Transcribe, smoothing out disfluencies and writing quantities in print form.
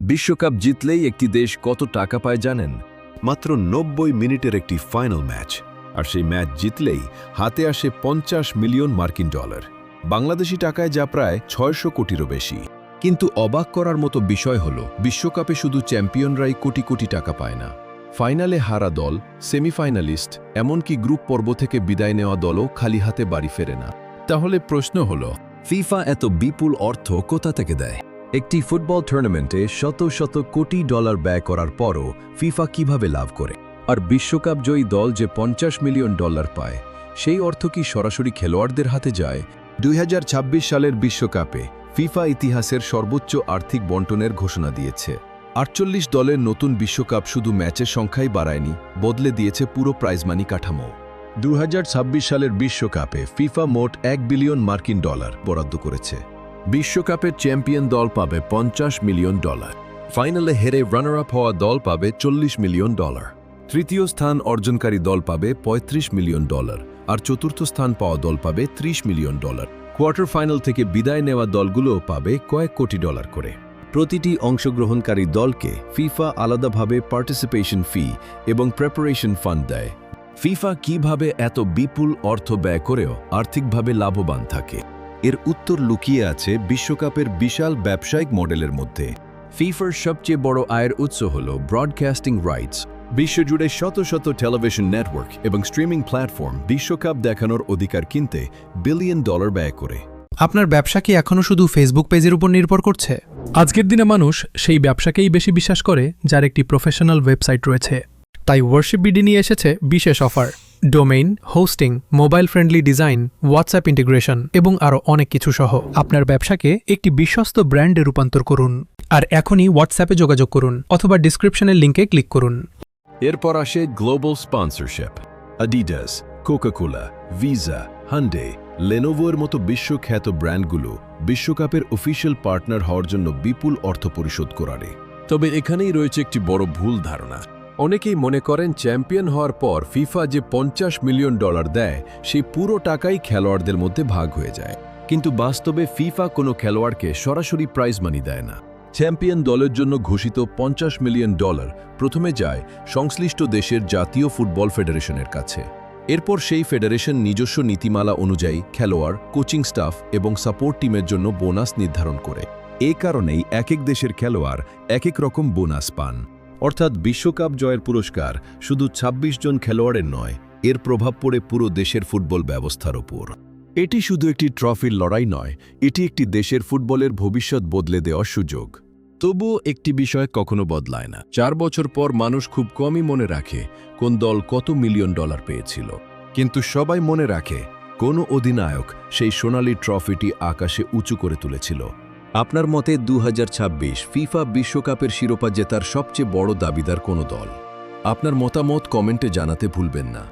বিশ্বকাপ জিতলেই একটি দেশ কত টাকা পায় জানেন? মাত্র ৯০ মিনিটের একটি ফাইনাল ম্যাচ, আর সেই ম্যাচ জিতলেই হাতে আসে ৫০ মিলিয়ন মার্কিন ডলার, বাংলাদেশি টাকায় যা প্রায় ৬০০ কোটিরও বেশি। কিন্তু অবাক করার মতো বিষয় হল, বিশ্বকাপে শুধু চ্যাম্পিয়নরাই কোটি কোটি টাকা পায় না। ফাইনালে হারা দল, সেমিফাইনালিস্ট, এমনকি গ্রুপ পর্ব থেকে বিদায় নেওয়া দলও খালি হাতে বাড়ি ফেরে না। তাহলে প্রশ্ন হল, ফিফা এত বিপুল অর্থ কোথা থেকে দেয়? একটি ফুটবল টুর্নামেন্টে শত শত কোটি ডলার ব্যয় করার পরও ফিফা কিভাবে লাভ করে? আর বিশ্বকাপ জয়ী দল যে ৫০ মিলিয়ন ডলার পায়, সেই অর্থ কি সরাসরি খেলোয়াড়দের হাতে যায়? ২০২৬ সালের বিশ্বকাপে ফিফা ইতিহাসের সর্বোচ্চ আর্থিক বন্টনের ঘোষণা দিয়েছে। ৪৮ দলের নতুন বিশ্বকাপ শুধু ম্যাচের সংখ্যাই বাড়ায়নি, বদলে দিয়েছে পুরো প্রাইজমানি কাঠামো। ২০২৬ সালের বিশ্বকাপে ফিফা মোট ১ বিলিয়ন মার্কিন ডলার বরাদ্দ করেছে। বিশ্বকাপের চ্যাম্পিয়ন দল পাবে ৫০ মিলিয়ন ডলার, ফাইনালে হেরে রানার আপ হওয়া দল পাবে ৪০ মিলিয়ন ডলার, তৃতীয় স্থান অর্জনকারী দল পাবে ৩৫ মিলিয়ন ডলার, আর চতুর্থ স্থান পাওয়া দল পাবে ৩০ মিলিয়ন ডলার। কোয়ার্টার ফাইনাল থেকে বিদায় নেওয়া দলগুলোও পাবে কয়েক কোটি ডলার করে। প্রতিটি অংশগ্রহণকারী দলকে ফিফা আলাদাভাবে পার্টিসিপেশন ফি এবং প্রিপারেশন ফান্ড দেয়। ফিফা কিভাবে এত বিপুল অর্থ ব্যয় করেও আর্থিকভাবে লাভবান থাকে? এর উত্তর লুকিয়ে আছে বিশ্বকাপের বিশাল ব্যবসায়িক মডেলের মধ্যে। ফিফার সবচেয়ে বড় আয়ের উৎস হল ব্রডকাস্টিং রাইটস। বিশ্বজুড়ে শত শত টেলিভিশন নেটওয়ার্ক এবং স্ট্রিমিং প্ল্যাটফর্ম বিশ্বকাপ দেখানোর অধিকার কিনতে বিলিয়ন ডলার ব্যয় করে। আপনার ব্যবসা কি এখনও শুধু ফেসবুক পেজের উপর নির্ভর করছে? আজকের দিনে মানুষ সেই ব্যবসাকেই বেশি বিশ্বাস করে যার একটি প্রফেশনাল ওয়েবসাইট রয়েছে। তাই ওয়ার্শিপ বিডি নিয়ে এসেছে বিশেষ offer: domain, hosting, mobile friendly design, WhatsApp integration এবং আরও অনেক কিছু সহ আপনার ব্যবসাকে একটি বিশ্বস্ত ব্র্যান্ডে রূপান্তর করুন। আর এখনই হোয়াটসঅ্যাপে যোগাযোগ করুন অথবা ডিসক্রিপশনের লিঙ্কে ক্লিক করুন। এরপর আসে global sponsorship. Adidas, Coca Cola, Visa, Hyundai, লেনোভোর মতো বিশ্বখ্যাত ব্র্যান্ডগুলো বিশ্বকাপের অফিসিয়াল পার্টনার হওয়ার জন্য বিপুল অর্থ পরিশোধ করে। তবে এখানেই রয়েছে একটি বড় ভুল ধারণা। অনেকেই মনে করেন চ্যাম্পিয়ন হওয়ার পর ফিফা যে ৫০ মিলিয়ন ডলার দেয়, সেই পুরো টাকাই খেলোয়াড়দের মধ্যে ভাগ হয়ে যায়। কিন্তু বাস্তবে ফিফা কোনো খেলোয়াড়কে সরাসরি প্রাইজ মানি দেয় না। চ্যাম্পিয়ন দলের জন্য ঘোষিত ৫০ মিলিয়ন ডলার প্রথমে যায় সংশ্লিষ্ট দেশের জাতীয় ফুটবল ফেডারেশনের কাছে। এরপর সেই ফেডারেশন নিজস্ব নীতিমালা অনুযায়ী খেলোয়াড়, কোচিং স্টাফ এবং সাপোর্ট টিমের জন্য বোনাস নির্ধারণ করে। এ কারণেই এক এক দেশের খেলোয়াড় এক এক রকম বোনাস পান। অর্থাৎ বিশ্বকাপ জয়ের পুরস্কার শুধু ২৬ জন খেলোয়াড়ের নয়, এর প্রভাব পড়ে পুরো দেশের ফুটবল ব্যবস্থার ওপর। এটি শুধু একটি ট্রফির লড়াই নয়, এটি একটি দেশের ফুটবলের ভবিষ্যৎ বদলে দেওয়ার সুযোগ। তবুও একটি বিষয় কখনো বদলায় না। ৪ বছর পর মানুষ খুব কমই মনে রাখে কোন দল কত মিলিয়ন ডলার পেয়েছিল, কিন্তু সবাই মনে রাখে কোন অধিনায়ক সেই সোনালি ট্রফিটি আকাশে উঁচু করে তুলেছিল। আপনার মতে ২০২৬ ফিফা বিশ্বকাপের শিরোপা জেতার সবচেয়ে বড় দাবিদার কোন দল? আপনার মতামত কমেন্টে জানাতে ভুলবেন না।